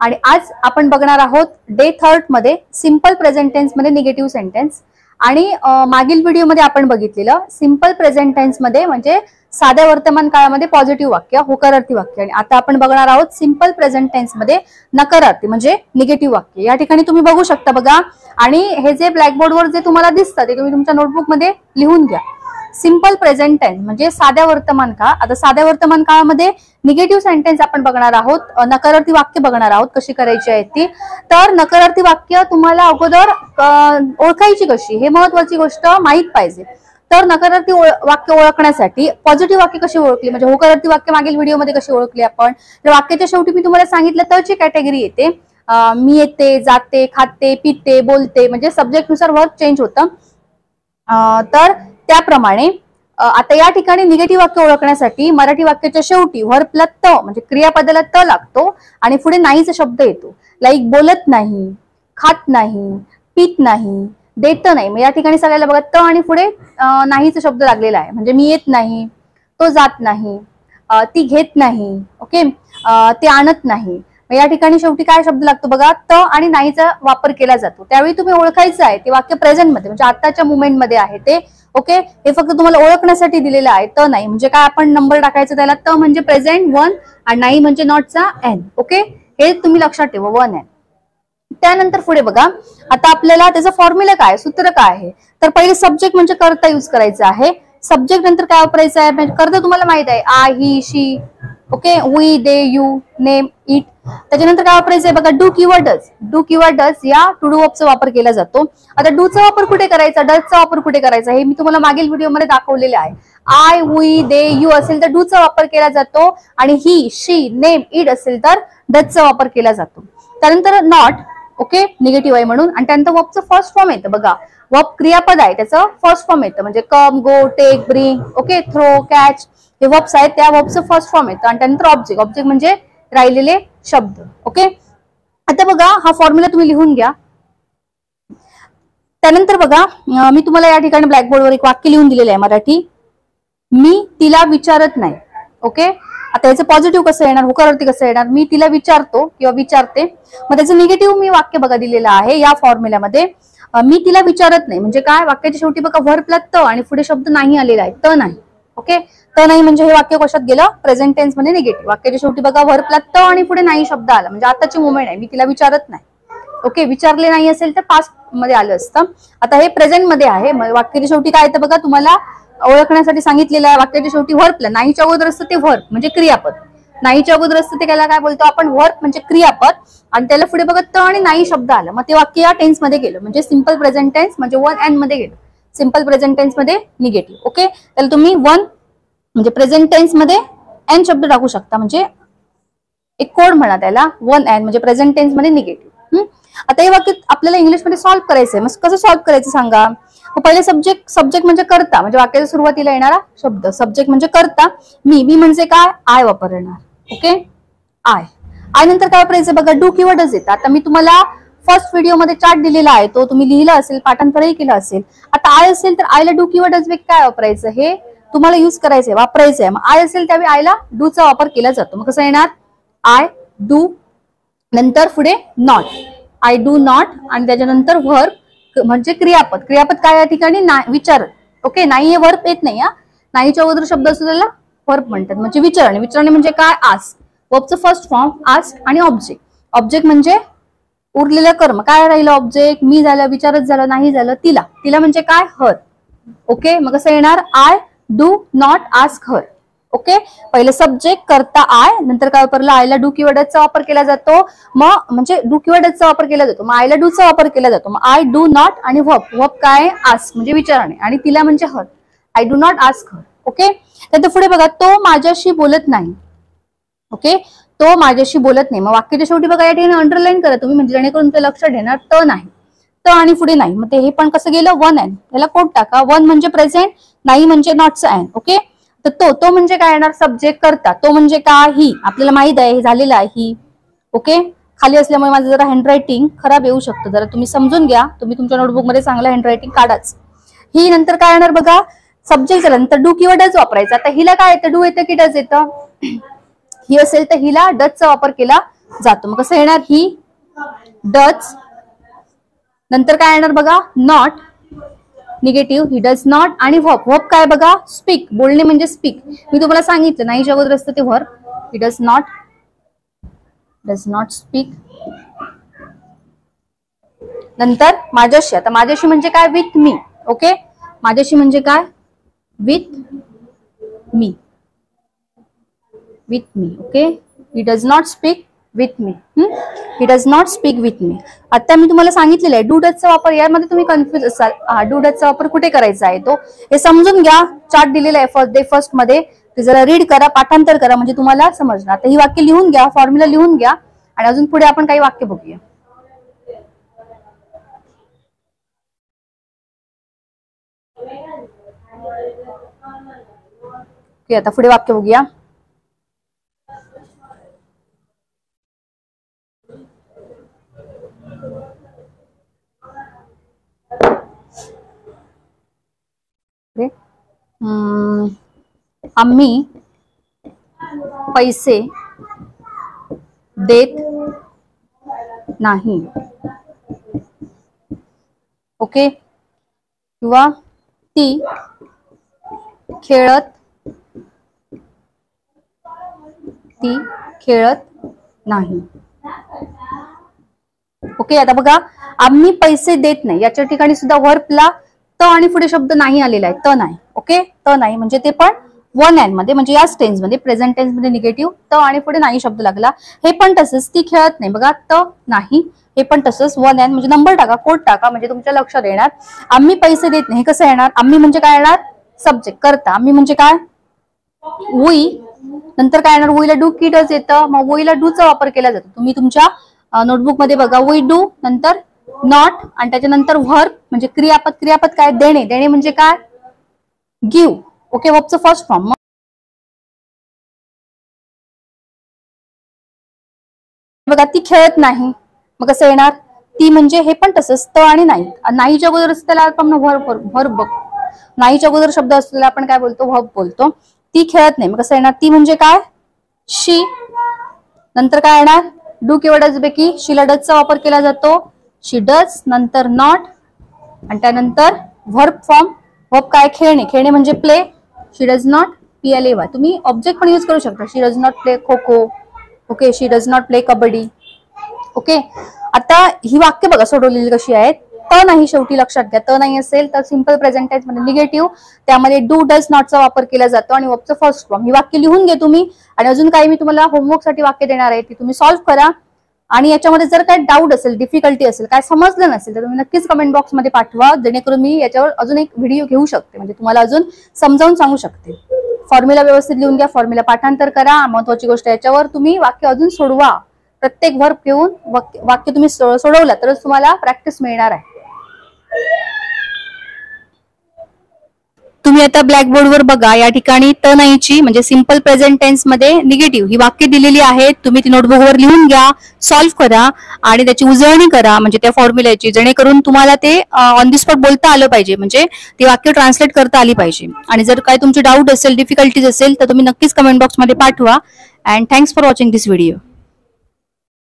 आणि आज आपण बघणार आहोत डे 3 मध्ये सिंपल प्रेझेंट टेन्स मध्ये निगेटिव्ह सेंटेन्स। आणि मागील व्हिडिओमध्ये आपण बघितलेलं सिंपल प्रेझेंट टेन्स मध्ये म्हणजे साध्या वर्तमान काळामध्ये पॉझिटिव्ह वाक्य, होकारार्थी वाक्य। आणि आता आपण बघणार आहोत सिंपल प्रेझेंट टेन्स मध्ये नकारार्थी म्हणजे निगेटिव्ह वाक्य। या ठिकाणी तुम्ही बघू शकता बघा, आणि हे जे ब्लॅकबोर्डवर जे तुम्हाला दिसतं ते तुम्ही तुमच्या नोटबुक मध्ये लिहून घ्या। सिंपल प्रेझेंट टेन्स म्हणजे साध्या वर्तमान काळ। आता साध्या वर्तमान काळामध्ये निगेटिव्ह सेंटेन्स आपण बघणार आहोत, नकारार्थी वाक्य बघणार आहोत कशी करायची आहेत ती। तर नकारार्थी वाक्य तुम्हाला अगोदर ओळखायची कशी हे महत्त्वाची गोष्ट माहित पाहिजे। तर नकारार्थी वाक्य ओळखण्यासाठी पॉझिटिव्ह वाक्य कशी ओळखली म्हणजे होकारार्थी वाक्य मागील व्हिडिओमध्ये कशी ओळखली आपण, तर वाक्याच्या शेवटी मी तुम्हाला सांगितलं तरची कॅटेगरी येते। मी येते, जाते, खाते, पिते, बोलते म्हणजे सब्जेक्ट नुसार वर्ब चेंज होतं। तर त्याप्रमाणे आता या ठिकाणी निगेटिव्ह वाक्य ओळखण्यासाठी मराठी वाक्याच्या शेवटी व्हर्बला त म्हणजे क्रियापदाला त लागतो आणि पुढे नाहीचा शब्द येतो। लाईक बोलत नाही, खात नाही, पित नाही, देत नाही। मग या ठिकाणी सगळ्याला बघा त आणि पुढे नाहीचा शब्द लागलेला आहे म्हणजे मी येत नाही, तो जात नाही, ती घेत नाही, ओके, ते आणत नाही। या ठिकाणी शेवटी काय शब्द लागतो बघा, त आणि नाहीचा वापर केला जातो। त्यावेळी तुम्ही ओळखायचं आहे ते वाक्य प्रेझेंट मध्ये म्हणजे आताच्या मुवमेंट मध्ये आहे ते, ओके। हे फक्त तुम्हाला ओळखण्यासाठी दिलेलं आहे। त नाही म्हणजे काय आपण नंबर टाकायचं त्याला, त म्हणजे प्रेझेंट 1 आणि नाही म्हणजे नॉटचा एन, ओके। हे तुम्ही लक्षात ठेवा 1 एन। त्यानंतर पुढे बघा, आता आपल्याला त्याचा फॉर्म्युला काय, सूत्र काय आहे, तर पहिले सब्जेक्ट म्हणजे कर्ता यूज करायचं आहे। सब्जेक्ट नंतर काय वापरायचं आहे, कर्ता तुम्हाला माहित आहे I, he, she, okay, we, they, you, name, it. त्याच्यानंतर काय वापरायचं आहे बघा, डू किंवा डज। डू किंवा डज या टू डू वर्बचा वापर केला जातो। आता डूचा वापर कुठे करायचा, डजचा वापर कुठे करायचा हे मी तुम्हाला मागील व्हिडिओमध्ये दाखवलेले आहे। आय, वी, दे, यू असेल तर डूचा वापर केला जातो आणि ही, शी, नेम, इट असेल तर डजचा वापर केला जातो। त्यानंतर नॉट, ओके, निगेटिव्ह आहे म्हणून। आणि त्यानंतर वर्बचं फर्स्ट फॉर्म येतं बघा, वर्ब क्रियापद आहे त्याचं फर्स्ट फॉर्म येतं म्हणजे come, go, take, bring, okay, throw, catch हे वर्ब्स आहेत त्या वर्बचं फर्स्ट फॉर्म येतं। आणि त्यानंतर ऑब्जेक्ट, ऑब्जेक्ट म्हणजे राहिलेले शब्द, ओके। आता बघा हा फॉर्म्युला तुम्ही लिहून घ्या। त्यानंतर बघा मी तुम्हाला या ठिकाणी ब्लॅकबोर्डवर एक वाक्य लिहून दिलेलं आहे मराठी, मी तिला विचारत नाही, ओके। आता याचं पॉझिटिव्ह कसं येणार, होकारार्थी कसं येणार, मी तिला विचारतो किंवा विचारते। मग त्याचं निगेटिव्ह मी वाक्य बघा दिलेलं आहे या फॉर्म्युल्यामध्ये, मी तिला विचारत नाही म्हणजे काय, वाक्याच्या शेवटी बघा व्हर्बला त आणि पुढे शब्द नाही आलेला आहे, त नाही, ओके। त नाही म्हणजे हे वाक्य कशात गेलं, प्रेझेंट टेन्स मध्ये निगेटिव्ह। वाक्याच्या शेवटी बघा व्हर्बला त आणि पुढे नाही शब्द आला म्हणजे आताची मुवमेंट आहे, मी तिला विचारत नाही, ओके। विचारले नाही असेल तर पास्ट मध्ये आलं असतं। आता हे प्रेझेंट मध्ये आहे, वाक्याच्या शेवटी काय येतं बघा तुम्हाला ओळखण्यासाठी सांगितलेलं आहे। वाक्याच्या शेवटी व्हर्बला नाहीच्या अगोदर असतं ते व्हर्ब म्हणजे क्रियापद, नाहीच्या अगोदर असतं ते त्याला काय बोलतो आपण, व्हर्ब म्हणजे क्रियापद, आणि त्याला पुढे बघा त आणि नाही शब्द आला मग ते वाक्य या टेन्स मध्ये गेलं म्हणजे सिंपल प्रेझेंट टेन्स म्हणजे 1 एन मध्ये गेलं। सिंपल प्रेझेंट टेन्स मध्ये निगेटिव्ह, ओके। त्याला तुम्ही 1 म्हणजे प्रेझेंट टेन्स मध्ये एन शब्द टाकू शकता म्हणजे एक कोड म्हणा त्याला 1 एन म्हणजे प्रेझेंट टेन्स मध्ये निगेटिव्ह। आता हे वाक्य आपल्याला इंग्लिश मध्ये सॉल्व्ह करायचंय, मग कसं सॉल्व्ह करायचं सांगा। पहिले सब्जेक्ट म्हणजे कर्ता म्हणजे वाक्याच्या सुरुवातीला येणारा शब्द, सब्जेक्ट म्हणजे कर्ता, मी म्हणजे काय, आय वापरणार, ओके, आय। आय नंतर काय वापरायचं बघा, डू किंवा डज येतं। आता मी तुम्हाला फर्स्ट व्हिडिओ मध्ये चार्ट दिलेला आहे तो तुम्ही लिहिला असेल, पाठांतरही केलं असेल। आता आय असेल तर आयला डू किंवा डज वेग काय वापरायचं हे तुम्हाला युज करायचंय, वापरायचंय। मग आय असेल त्यावेळी आयला डूचा वापर केला जातो। मग कसं येणार, आय डू नंतर पुढे नॉट, आय डू नॉट आणि त्याच्यानंतर व्हर्ब म्हणजे क्रियापद। क्रियापद काय या ठिकाणी विचार, ओके। नाही हे व्हर्ब येत नाही, नाहीच्या अगोदर शब्द असतो त्याला व्हर्ब म्हणतात म्हणजे विचारणे। विचारणे म्हणजे काय, आस्क, वर्बचं फर्स्ट फॉर्म आस्क आणि ऑब्जेक्ट, ऑब्जेक्ट म्हणजे उरलेलं कर्म, काय राहिलं ऑब्जेक्ट, मी झालं, विचारत झालं, नाही झालं, तिला, तिला म्हणजे काय, हर, ओके। मग कसं येणार, I do not ask her, okay. पहिले सब्जेक्ट कर्ता आय, नंतर काय वापरलं, आयला डू किंवा डजचा वापर केला जातो, मग म्हणजे डू किंवा डजचा वापर केला जातो, मग आयला डूचा वापर केला जातो। मग आय डू नॉट आणि व्हर्ब काय, आस्क म्हणजे विचारणे आणि तिला म्हणजे her, I do not ask her, okay. त्यानंतर पुढे बघा, तो माझ्याशी बोलत नाही, ओके, तो माझ्याशी बोलत नाही। मग वाक्याच्या शेवटी बघा या ठिकाणी अंडरलाईन करा तुम्ही म्हणजे जेणेकरून ते लक्षात येणार, त नाही, त आणि पुढे नाही, मग ते हे पण कसं गेलं 1 एन, याला कोड टाका। 1 म्हणजे प्रेझेंट, नाही म्हणजे नॉटचा एन, ओके। तर तो म्हणजे काय येणार, सब्जेक्ट करता, तो म्हणजे काय, ही, आपल्याला माहित आहे हे झालेलं आहे ही, ओके। खाली असल्यामुळे माझं जरा हँडरायटिंग खराब येऊ शकतं, जरा तुम्ही समजून घ्या, तुम्ही तुमच्या नोटबुक मध्ये चांगलं हँडरायटिंग काढाच। ही नंतर काय येणार बघा, सब्जेक्ट नंतर डू किंवा डज वापरायचा। आता हिला काय येतं, डू येतं की डज येतं, ही असेल तर हिला डजचा वापर केला जातो. मग कसं येणार? ही डज, नंतर काय येणार बघा? Not, negative, he does not, आणि व्हर्ब. व्हर्ब काय बघा? स्पीक, बोलणे म्हणजे स्पीक. मी तुम्हाला सांगितलं नाहीच्या अगोदर असतं ते verb. He does not speak. नंतर माझ्याशी. आता माझ्याशी म्हणजे काय? With me. ओके, माझ्याशी म्हणजे काय? With me. Okay, he does not speak with me. He does not speak with me. आता मी तुम्हाला सांगितलेलं आहे डू डजचा वापर. यामध्ये तुम्ही कन्फ्युज असाल, डू डजचा वापर कुठे करायचा आहे तो हे समजून घ्या. चार्ट दिलेला आहे फर्स्ट डे फर्स्ट मध्ये, ते जरा रीड करा, पाठांतर करा, म्हणजे तुम्हाला समजणार. तर ही वाक्य लिहून घ्या, फॉर्म्युला लिहून घ्या, आणि अजून पुढे आपण काही वाक्य बघूया. ओके, आता पुढे वाक्य बघूया. आम्ही पैसे देत नाही. ओके, किंवा ती खेळत नाही. ओके, आता बघा आम्ही पैसे देत नाही, याच्या ठिकाणी सुद्धा व्हर्बला त आणि पुढे शब्द नाही आलेला आहे, त नाही. ओके, त नाही म्हणजे ते पण वन एन मध्ये, म्हणजे याच टेन्स मध्ये, प्रेझेंट टेन्स मध्ये निगेटिव्ह त आणि पुढे नाही शब्द लागला. हे पण तसंच, ती खेळत नाही, बघा त नाही, हे पण तसंच वन एन, म्हणजे नंबर टाका, कोड टाका, म्हणजे तुमच्या लक्षात येणार. आम्ही पैसे देत नाही, कसं येणार? आम्ही म्हणजे काय येणार? सब्जेक्ट, करता. आम्ही म्हणजे काय? वी. नंतर काय येणार? वीला डू की डज येतं, मग वीला डू चा वापर केला जातो. तुम्ही तुमच्या नोटबुक मध्ये बघा, वी डू, नंतर नॉट, आणि त्याच्यानंतर व्हर्ब म्हणजे क्रियापद. क्रियापद काय? देणे. देणे म्हणजे काय? गिव्ह. ओके, व्हर्बचं फर्स्ट फॉर्म. बघा ती खेळत नाही, मग कसं येणार? ती म्हणजे हे पण तसंच, त आणि नाही. नाहीच्या अगोदर त्याला आपण व्हर्ब. नाहीच्या अगोदर शब्द असलेला आपण काय बोलतो? व्हर्ब बोलतो. ती खेळत नाही, मग कसं येणार? ती म्हणजे काय? शी. नंतर काय येणार? डू किंवा डज पैकी शीला डजचा वापर केला जातो, शी डज. नंतर नॉट, आणि त्यानंतर व्हर्ब फॉर्म. व्हर्ब काय? खेळणे. खेळणे म्हणजे play, she does not PLAY. तुम्ही ऑब्जेक्ट पण यूज करू शकता, she does not play kho kho. Okay, she does not play kabaddi. Okay, आता ही वाक्य बघा सोडवलेली कशी आहेत. त नाही शेवटी लक्षात घ्या. त नाही असेल तर सिंपल प्रेझेंट टेन्स मध्ये निगेटिव्ह, त्यामध्ये डू डज नॉटचा वापर केला जातो, आणि वर्बचं फर्स्ट फॉर्म. ही वाक्य लिहून घे तुम्ही, आणि अजून काही मी तुम्हाला होमवर्क साठी वाक्य देणार आहे, ती तुम्ही सॉल्व्ह करा. आणि याच्यामध्ये जर काही डाऊट असेल, डिफिकल्टी असेल, काय समजलं नसेल, तर तुम्ही नक्कीच कमेंट बॉक्स मध्ये पाठवा, जेणेकरून मी याच्यावर अजून एक व्हिडिओ घेऊ शकते, म्हणजे तुम्हाला अजून समजावून सांगू शकते. फॉर्म्युला व्यवस्थित लिहून घ्या, फॉर्म्युला पाठांतर करा. महत्वाची गोष्ट याच्यावर तुम्ही वाक्य अजून सोडवा. प्रत्येक व्हर्ब घेऊन वाक्य तुम्ही सोडवलं तरच तुम्हाला प्रॅक्टिस मिळणार आहे. तुम्ही आता ब्लॅकबोर्डवर बघा, या ठिकाणी त नाहीची म्हणजे सिंपल प्रेझेंट टेन्स मध्ये निगेटिव्ह ही वाक्य दिलेली आहेत. तुम्ही ती नोटबुकवर लिहून घ्या, सॉल्व्ह करा, आणि त्याची उजळणी करा, म्हणजे त्या फॉर्म्युल्याची, जेणेकरून तुम्हाला ते ऑन दी स्पॉट बोलता आलं पाहिजे, म्हणजे ती वाक्य ट्रान्सलेट करता आली पाहिजे. आणि जर काही तुमची डाऊट असेल, डिफिकल्टीज असेल, तर तुम्ही नक्कीच कमेंट बॉक्समध्ये पाठवा. And thanks for watching this video.